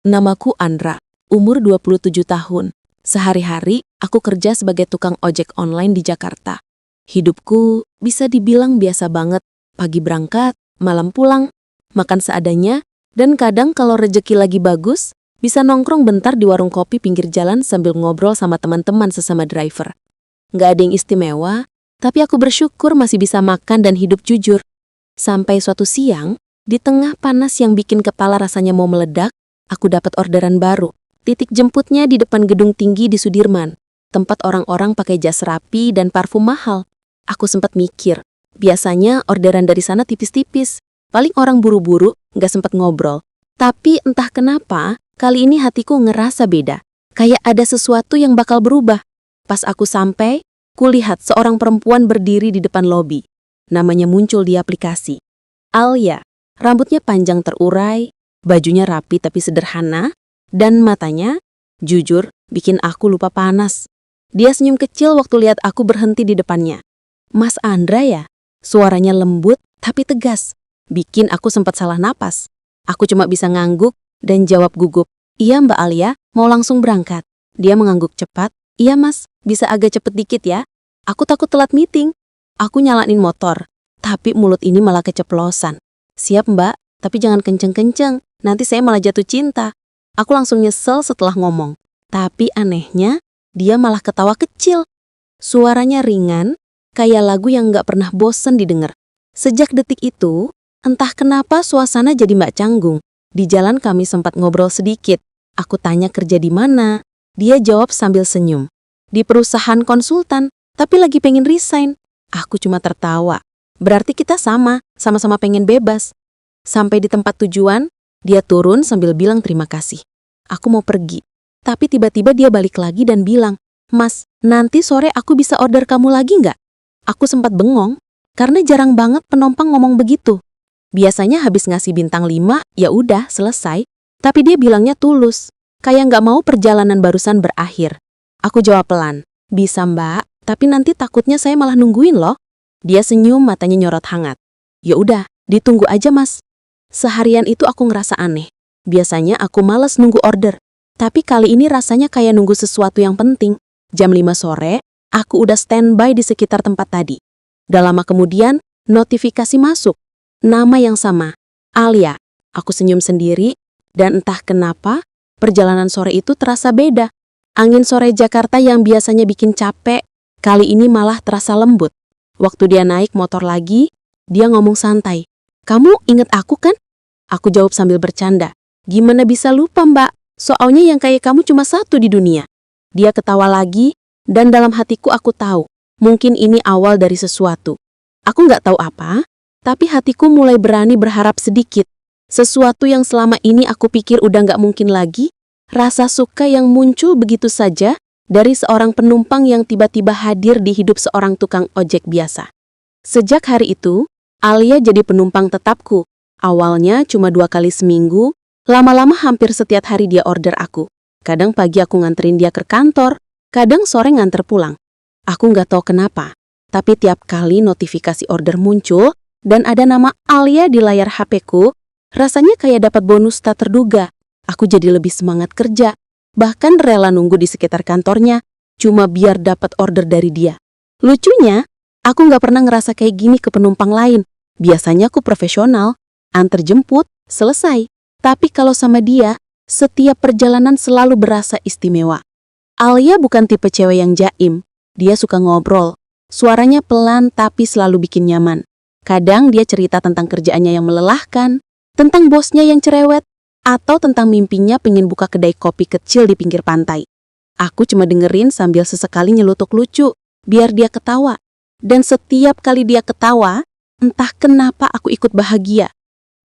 Namaku Andra, umur 27 tahun. Sehari-hari, aku kerja sebagai tukang ojek online di Jakarta. Hidupku bisa dibilang biasa banget. Pagi berangkat, malam pulang, makan seadanya, dan kadang kalau rejeki lagi bagus, bisa nongkrong bentar di warung kopi pinggir jalan sambil ngobrol sama teman-teman sesama driver. Nggak ada yang istimewa, tapi aku bersyukur masih bisa makan dan hidup jujur. Sampai suatu siang, di tengah panas yang bikin kepala rasanya mau meledak, aku dapat orderan baru. Titik jemputnya di depan gedung tinggi di Sudirman, tempat orang-orang pakai jas rapi dan parfum mahal. Aku sempat mikir, biasanya orderan dari sana tipis-tipis. Paling orang buru-buru, nggak sempat ngobrol. Tapi entah kenapa, kali ini hatiku ngerasa beda. Kayak ada sesuatu yang bakal berubah. Pas aku sampai, kulihat seorang perempuan berdiri di depan lobi. Namanya muncul di aplikasi. Alia, rambutnya panjang terurai, bajunya rapi tapi sederhana, dan matanya, jujur, bikin aku lupa panas. Dia senyum kecil waktu lihat aku berhenti di depannya. Mas Andra ya? Suaranya lembut tapi tegas, bikin aku sempat salah napas. Aku cuma bisa ngangguk dan jawab gugup, "Iya Mbak Alia, mau langsung berangkat." Dia mengangguk cepat, "Iya Mas, bisa agak cepet dikit ya. Aku takut telat meeting." Aku nyalain motor, tapi mulut ini malah keceplosan. "Siap Mbak, tapi jangan kenceng-kenceng, nanti saya malah jatuh cinta." Aku langsung nyesel setelah ngomong. Tapi anehnya, dia malah ketawa kecil. Suaranya ringan, kayak lagu yang gak pernah bosen didengar. Sejak detik itu, entah kenapa suasana jadi mbak canggung. Di jalan kami sempat ngobrol sedikit. Aku tanya kerja di mana. Dia jawab sambil senyum. Di perusahaan konsultan, tapi lagi pengen resign. Aku cuma tertawa. Berarti kita sama-sama pengen bebas. Sampai di tempat tujuan, dia turun sambil bilang terima kasih. Aku mau pergi. Tapi tiba-tiba dia balik lagi dan bilang, "Mas, nanti sore aku bisa order kamu lagi nggak?" Aku sempat bengong, karena jarang banget penumpang ngomong begitu. Biasanya habis ngasih bintang 5, ya udah selesai. Tapi dia bilangnya tulus, kayak nggak mau perjalanan barusan berakhir. Aku jawab pelan, "Bisa Mbak, tapi nanti takutnya saya malah nungguin loh." Dia senyum, matanya nyorot hangat. "Ya udah, ditunggu aja Mas." Seharian itu aku ngerasa aneh. Biasanya aku malas nunggu order, tapi kali ini rasanya kayak nunggu sesuatu yang penting. Jam 5 sore, aku udah standby di sekitar tempat tadi. Gak lama kemudian, notifikasi masuk. Nama yang sama, Alia. Aku senyum sendiri, dan entah kenapa, perjalanan sore itu terasa beda. Angin sore Jakarta yang biasanya bikin capek, kali ini malah terasa lembut. Waktu dia naik motor lagi, dia ngomong santai, "Kamu inget aku kan?" Aku jawab sambil bercanda, "Gimana bisa lupa Mbak? Soalnya yang kayak kamu cuma satu di dunia." Dia ketawa lagi, dan dalam hatiku aku tahu, mungkin ini awal dari sesuatu. Aku nggak tahu apa, tapi hatiku mulai berani berharap sedikit. Sesuatu yang selama ini aku pikir udah nggak mungkin lagi, rasa suka yang muncul begitu saja dari seorang penumpang yang tiba-tiba hadir di hidup seorang tukang ojek biasa. Sejak hari itu, Alia jadi penumpang tetapku. Awalnya cuma 2 kali seminggu, lama-lama hampir setiap hari dia order aku. Kadang pagi aku nganterin dia ke kantor, kadang sore nganter pulang. Aku nggak tahu kenapa, tapi tiap kali notifikasi order muncul dan ada nama Alia di layar HP-ku, rasanya kayak dapat bonus tak terduga. Aku jadi lebih semangat kerja, bahkan rela nunggu di sekitar kantornya, cuma biar dapat order dari dia. Lucunya, aku nggak pernah ngerasa kayak gini ke penumpang lain. Biasanya aku profesional, antar jemput, selesai. Tapi kalau sama dia, setiap perjalanan selalu berasa istimewa. Alia bukan tipe cewek yang jaim. Dia suka ngobrol. Suaranya pelan tapi selalu bikin nyaman. Kadang dia cerita tentang kerjaannya yang melelahkan, tentang bosnya yang cerewet, atau tentang mimpinya pengen buka kedai kopi kecil di pinggir pantai. Aku cuma dengerin sambil sesekali nyelutuk lucu, biar dia ketawa. Dan setiap kali dia ketawa, entah kenapa aku ikut bahagia.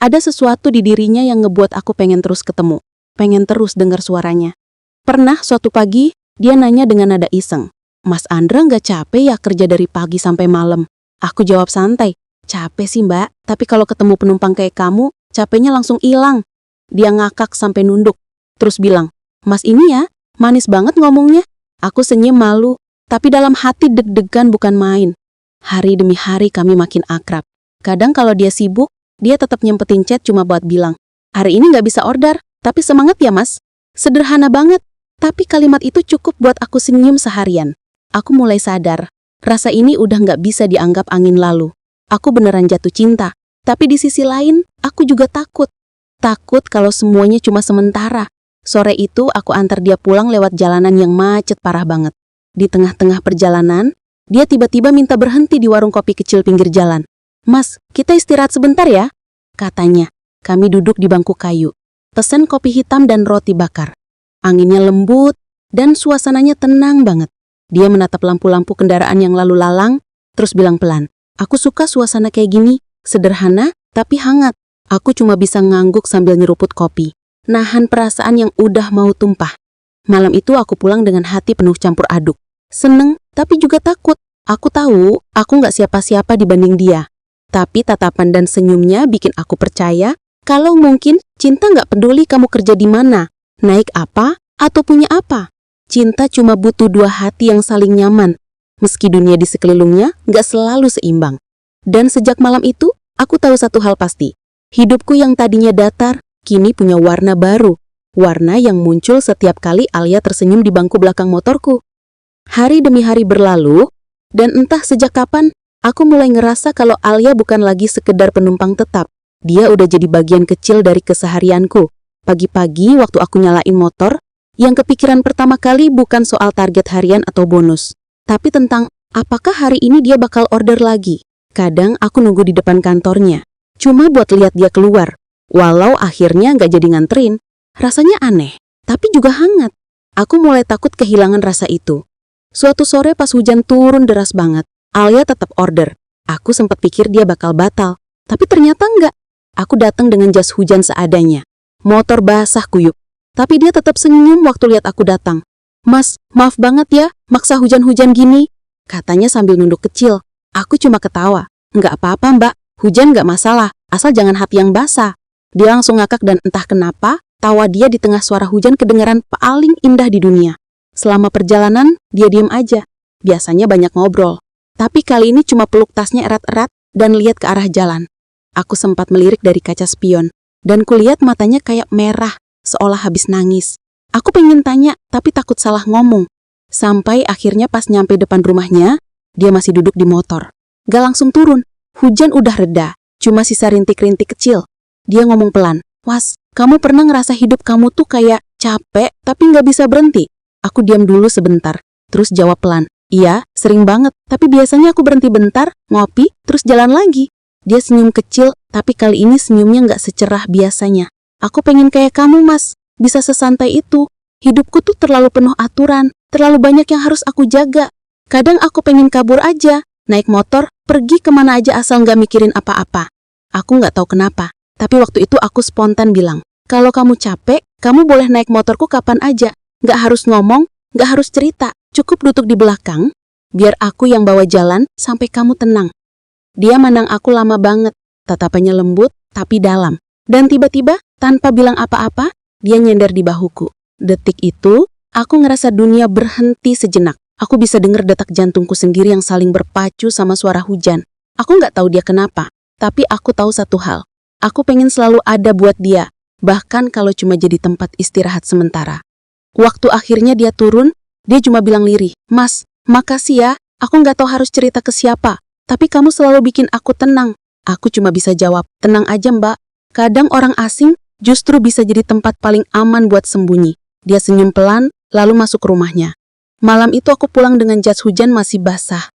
Ada sesuatu di dirinya yang ngebuat aku pengen terus ketemu, pengen terus dengar suaranya. Pernah suatu pagi, dia nanya dengan nada iseng, "Mas Andra nggak capek ya kerja dari pagi sampai malam?" Aku jawab santai, "Capek sih Mbak, tapi kalau ketemu penumpang kayak kamu, capeknya langsung hilang." Dia ngakak sampai nunduk, terus bilang, "Mas ini ya, manis banget ngomongnya." Aku senyum malu, tapi dalam hati deg-degan bukan main. Hari demi hari kami makin akrab. Kadang kalau dia sibuk, dia tetap nyempetin chat cuma buat bilang, "Hari ini nggak bisa order, Tapi semangat ya mas. Sederhana banget. Tapi kalimat itu cukup buat aku senyum seharian. Aku mulai sadar, rasa ini udah nggak bisa dianggap angin lalu. Aku beneran jatuh cinta. Tapi di sisi lain, aku juga takut. Takut kalau semuanya cuma sementara. Sore itu aku antar dia pulang lewat jalanan yang macet parah banget. Di tengah-tengah perjalanan, dia tiba-tiba minta berhenti di warung kopi kecil pinggir jalan. Mas, kita istirahat sebentar ya, katanya. Kami duduk di bangku kayu. Pesen kopi hitam dan roti bakar. Anginnya lembut dan suasananya tenang banget. Dia menatap lampu-lampu kendaraan yang lalu lalang, terus bilang pelan, aku suka suasana kayak gini, sederhana tapi hangat. Aku cuma bisa ngangguk sambil nyeruput kopi. Nahan perasaan yang udah mau tumpah. Malam itu aku pulang dengan hati penuh campur aduk. Seneng, tapi juga takut. Aku tahu, aku nggak siapa-siapa dibanding dia. Tapi tatapan dan senyumnya bikin aku percaya kalau mungkin cinta nggak peduli kamu kerja di mana, naik apa, atau punya apa. Cinta cuma butuh dua hati yang saling nyaman, meski dunia di sekelilingnya nggak selalu seimbang. Dan sejak malam itu, aku tahu satu hal pasti. Hidupku yang tadinya datar, kini punya warna baru. Warna yang muncul setiap kali Alia tersenyum di bangku belakang motorku. Hari demi hari berlalu, dan entah sejak kapan, aku mulai ngerasa kalau Alia bukan lagi sekedar penumpang tetap. Dia udah jadi bagian kecil dari keseharianku. Pagi-pagi waktu aku nyalain motor, yang kepikiran pertama kali bukan soal target harian atau bonus, tapi tentang apakah hari ini dia bakal order lagi. Kadang aku nunggu di depan kantornya, cuma buat lihat dia keluar. Walau akhirnya nggak jadi nganterin, rasanya aneh, tapi juga hangat. Aku mulai takut kehilangan rasa itu. Suatu sore pas hujan turun deras banget, Alia tetap order. Aku sempat pikir dia bakal batal, tapi ternyata enggak. Aku datang dengan jas hujan seadanya. Motor basah kuyup, tapi dia tetap senyum waktu lihat aku datang. Mas, maaf banget ya, maksa hujan-hujan gini, katanya sambil nunduk kecil. Aku cuma ketawa. Enggak apa-apa mbak, hujan enggak masalah, asal jangan hati yang basah. Dia langsung ngakak dan entah kenapa, tawa dia di tengah suara hujan kedengaran paling indah di dunia. Selama perjalanan, dia diam aja. Biasanya banyak ngobrol. Tapi kali ini cuma peluk tasnya erat-erat dan lihat ke arah jalan. Aku sempat melirik dari kaca spion, dan kulihat matanya kayak merah, seolah habis nangis. Aku pengen tanya, tapi takut salah ngomong. Sampai akhirnya pas nyampe depan rumahnya, dia masih duduk di motor. Gak langsung turun, hujan udah reda, cuma sisa rintik-rintik kecil. Dia ngomong pelan, Was, kamu pernah ngerasa hidup kamu tuh kayak capek tapi nggak bisa berhenti? Aku diam dulu sebentar, terus jawab pelan, iya, sering banget, tapi biasanya aku berhenti bentar, ngopi, terus jalan lagi. Dia senyum kecil, tapi kali ini senyumnya nggak secerah biasanya. Aku pengen kayak kamu, Mas, bisa sesantai itu. Hidupku tuh terlalu penuh aturan, terlalu banyak yang harus aku jaga. Kadang aku pengen kabur aja, naik motor, pergi kemana aja asal nggak mikirin apa-apa. Aku nggak tahu kenapa. Tapi waktu itu aku spontan bilang, kalau kamu capek, kamu boleh naik motorku kapan aja. Nggak harus ngomong, nggak harus cerita. Cukup duduk di belakang, biar aku yang bawa jalan sampai kamu tenang. Dia mandang aku lama banget, tatapannya lembut tapi dalam. Dan tiba-tiba, tanpa bilang apa-apa, dia nyender di bahuku. Detik itu, aku ngerasa dunia berhenti sejenak. Aku bisa dengar detak jantungku sendiri yang saling berpacu sama suara hujan. Aku nggak tahu dia kenapa, tapi aku tahu satu hal. Aku pengen selalu ada buat dia, bahkan kalau cuma jadi tempat istirahat sementara. Waktu akhirnya dia turun, dia cuma bilang lirih, Mas, makasih ya, aku nggak tahu harus cerita ke siapa, tapi kamu selalu bikin aku tenang. Aku cuma bisa jawab, tenang aja mbak. Kadang orang asing justru bisa jadi tempat paling aman buat sembunyi. Dia senyum pelan, lalu masuk ke rumahnya. Malam itu aku pulang dengan jas hujan masih basah.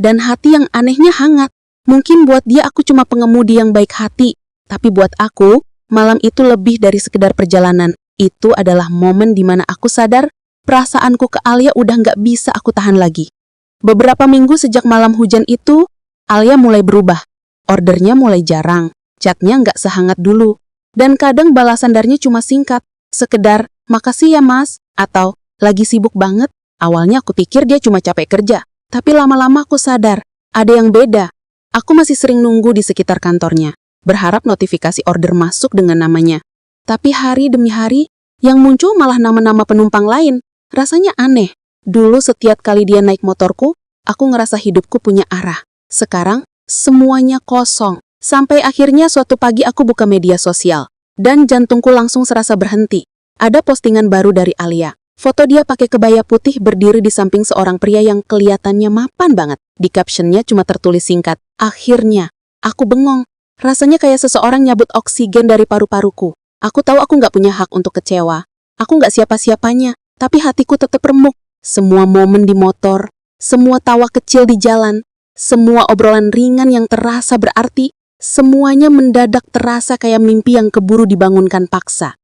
Dan hati yang anehnya hangat. Mungkin buat dia aku cuma pengemudi yang baik hati. Tapi buat aku, malam itu lebih dari sekedar perjalanan. Itu adalah momen di mana aku sadar perasaanku ke Alia udah nggak bisa aku tahan lagi. Beberapa minggu sejak malam hujan itu, Alia mulai berubah. Ordernya mulai jarang, chatnya nggak sehangat dulu. Dan kadang balasan darinya cuma singkat, sekedar, makasih ya mas, atau lagi sibuk banget. Awalnya aku pikir dia cuma capek kerja, tapi lama-lama aku sadar, ada yang beda. Aku masih sering nunggu di sekitar kantornya, berharap notifikasi order masuk dengan namanya. Tapi hari demi hari, yang muncul malah nama-nama penumpang lain. Rasanya aneh. Dulu setiap kali dia naik motorku, aku ngerasa hidupku punya arah. Sekarang, semuanya kosong. Sampai akhirnya suatu pagi aku buka media sosial. Dan jantungku langsung serasa berhenti. Ada postingan baru dari Alia. Foto dia pakai kebaya putih berdiri di samping seorang pria yang kelihatannya mapan banget. Di captionnya cuma tertulis singkat, "Akhirnya." Aku bengong. Rasanya kayak seseorang nyabut oksigen dari paru-paruku. Aku tahu aku nggak punya hak untuk kecewa. Aku nggak siapa-siapanya, tapi hatiku tetap remuk. Semua momen di motor, semua tawa kecil di jalan, semua obrolan ringan yang terasa berarti, semuanya mendadak terasa kayak mimpi yang keburu dibangunkan paksa.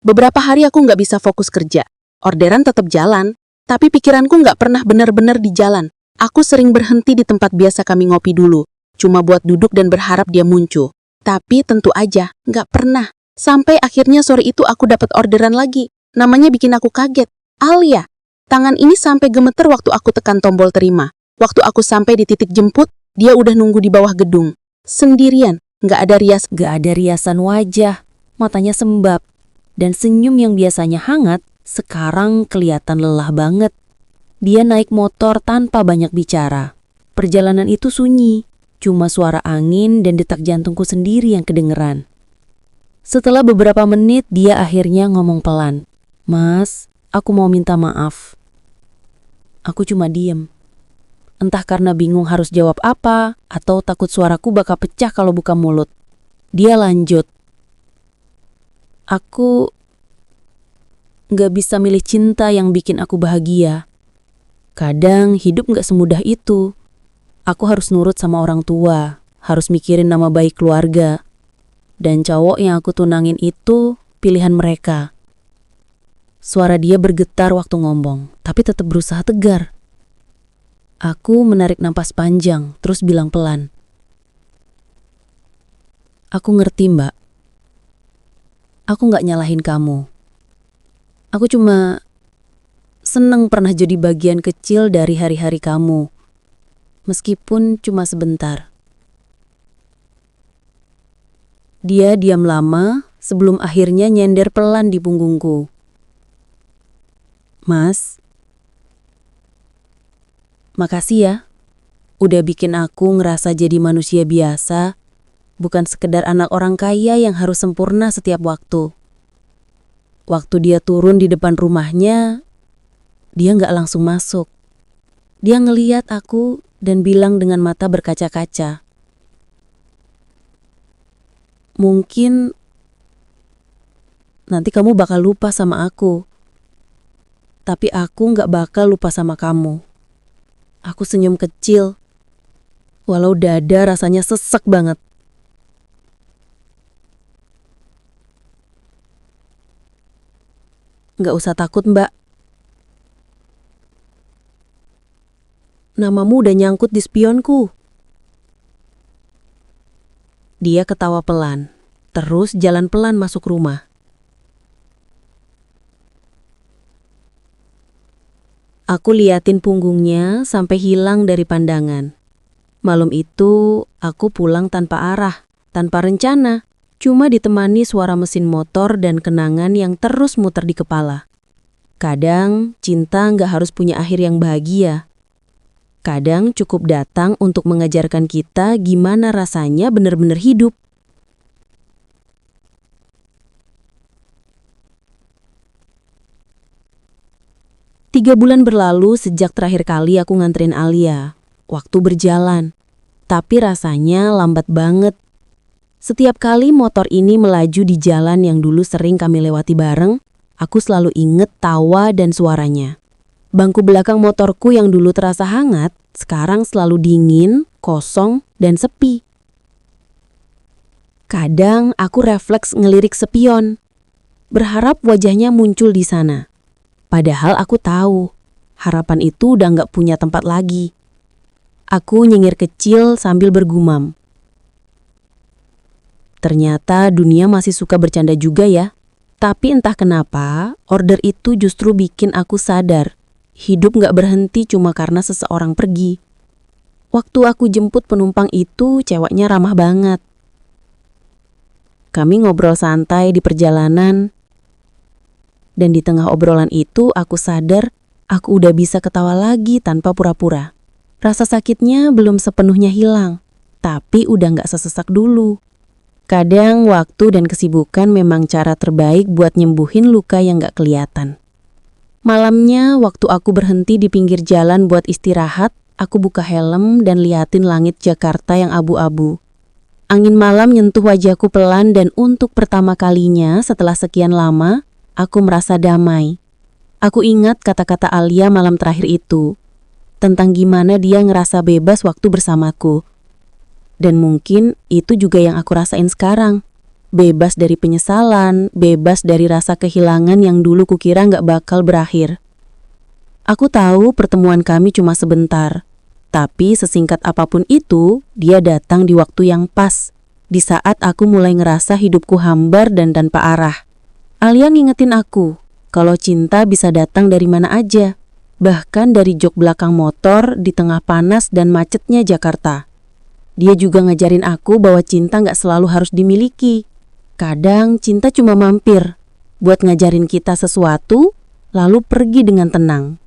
Beberapa hari aku nggak bisa fokus kerja. Orderan tetap jalan, tapi pikiranku nggak pernah benar-benar di jalan. Aku sering berhenti di tempat biasa kami ngopi dulu, cuma buat duduk dan berharap dia muncul. Tapi tentu aja, nggak pernah. Sampai akhirnya sore itu aku dapat orderan lagi. Namanya bikin aku kaget. Alia. Tangan ini sampai gemeter waktu aku tekan tombol terima. Waktu aku sampai di titik jemput, dia udah nunggu di bawah gedung. Sendirian, nggak ada rias. Gak ada riasan wajah, matanya sembab, dan senyum yang biasanya hangat, sekarang kelihatan lelah banget. Dia naik motor tanpa banyak bicara. Perjalanan itu sunyi, cuma suara angin dan detak jantungku sendiri yang kedengeran. Setelah beberapa menit, dia akhirnya ngomong pelan. "Mas, aku mau minta maaf." Aku cuma diem. Entah karena bingung harus jawab apa, atau takut suaraku bakal pecah kalau buka mulut. Dia lanjut. "Aku gak bisa milih cinta yang bikin aku bahagia. Kadang hidup gak semudah itu. Aku harus nurut sama orang tua, harus mikirin nama baik keluarga. Dan cowok yang aku tunangin itu pilihan mereka." Suara dia bergetar waktu ngomong, tapi tetap berusaha tegar. Aku menarik napas panjang, terus bilang pelan. "Aku ngerti, Mbak. Aku gak nyalahin kamu. Aku cuma seneng pernah jadi bagian kecil dari hari-hari kamu, meskipun cuma sebentar." Dia diam lama sebelum akhirnya nyender pelan di punggungku. "Mas, makasih ya. Udah bikin aku ngerasa jadi manusia biasa, bukan sekedar anak orang kaya yang harus sempurna setiap waktu." Waktu dia turun di depan rumahnya, dia nggak langsung masuk. Dia ngeliat aku dan bilang dengan mata berkaca-kaca, "Mungkin nanti kamu bakal lupa sama aku, tapi aku nggak bakal lupa sama kamu." Aku senyum kecil, walau dada rasanya sesek banget. "Nggak usah takut, Mbak. Namamu udah nyangkut di spionku." Dia ketawa pelan, terus jalan pelan masuk rumah. Aku liatin punggungnya sampai hilang dari pandangan. Malam itu, aku pulang tanpa arah, tanpa rencana. Cuma ditemani suara mesin motor dan kenangan yang terus muter di kepala. Kadang, cinta nggak harus punya akhir yang bahagia. Kadang cukup datang untuk mengajarkan kita gimana rasanya benar-benar hidup. Tiga bulan berlalu sejak terakhir kali aku nganterin Alia. Waktu berjalan, tapi rasanya lambat banget. Setiap kali motor ini melaju di jalan yang dulu sering kami lewati bareng, aku selalu inget tawa dan suaranya. Bangku belakang motorku yang dulu terasa hangat, sekarang selalu dingin, kosong, dan sepi. Kadang aku refleks ngelirik spion, berharap wajahnya muncul di sana. Padahal aku tahu, harapan itu udah nggak punya tempat lagi. Aku nyengir kecil sambil bergumam. Ternyata dunia masih suka bercanda juga ya. Tapi entah kenapa, order itu justru bikin aku sadar. Hidup gak berhenti cuma karena seseorang pergi. Waktu aku jemput penumpang itu, ceweknya ramah banget. Kami ngobrol santai di perjalanan. Dan di tengah obrolan itu, aku sadar aku udah bisa ketawa lagi tanpa pura-pura. Rasa sakitnya belum sepenuhnya hilang, tapi udah gak sesesak dulu. Kadang waktu dan kesibukan memang cara terbaik buat nyembuhin luka yang gak kelihatan. Malamnya, waktu aku berhenti di pinggir jalan buat istirahat, aku buka helm dan liatin langit Jakarta yang abu-abu. Angin malam nyentuh wajahku pelan dan untuk pertama kalinya setelah sekian lama, aku merasa damai. Aku ingat kata-kata Alia malam terakhir itu, tentang gimana dia ngerasa bebas waktu bersamaku. Dan mungkin itu juga yang aku rasain sekarang. Bebas dari penyesalan, bebas dari rasa kehilangan yang dulu kukira nggak bakal berakhir. Aku tahu pertemuan kami cuma sebentar, tapi sesingkat apapun itu, dia datang di waktu yang pas, di saat aku mulai ngerasa hidupku hambar dan tanpa arah. Alia ngingetin aku, kalau cinta bisa datang dari mana aja, bahkan dari jok belakang motor di tengah panas dan macetnya Jakarta. Dia juga ngajarin aku bahwa cinta nggak selalu harus dimiliki. Kadang cinta cuma mampir, buat ngajarin kita sesuatu, lalu pergi dengan tenang.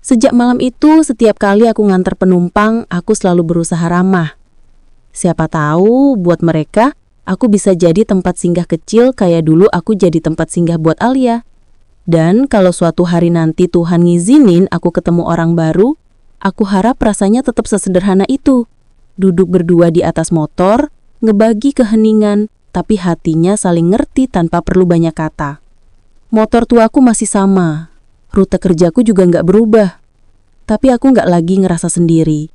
Sejak malam itu, setiap kali aku nganter penumpang, aku selalu berusaha ramah. Siapa tahu, buat mereka, aku bisa jadi tempat singgah kecil kayak dulu aku jadi tempat singgah buat Alia. Dan kalau suatu hari nanti Tuhan ngizinin aku ketemu orang baru, aku harap rasanya tetap sesederhana itu. Duduk berdua di atas motor, ngebagi keheningan, tapi hatinya saling ngerti tanpa perlu banyak kata. Motor tuaku masih sama, rute kerjaku juga nggak berubah. Tapi aku nggak lagi ngerasa sendiri.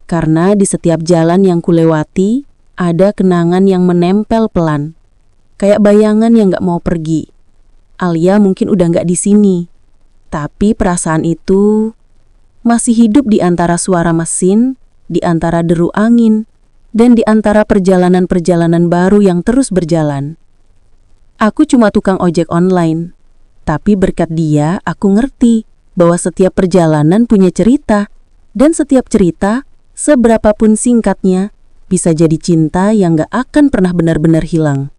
Karena di setiap jalan yang kulewati, ada kenangan yang menempel pelan. Kayak bayangan yang nggak mau pergi. Alia mungkin udah nggak di sini. Tapi perasaan itu masih hidup di antara suara mesin, di antara deru angin, dan di antara perjalanan-perjalanan baru yang terus berjalan. Aku cuma tukang ojek online, tapi berkat dia aku ngerti bahwa setiap perjalanan punya cerita, dan setiap cerita, seberapapun singkatnya, bisa jadi cinta yang gak akan pernah benar-benar hilang.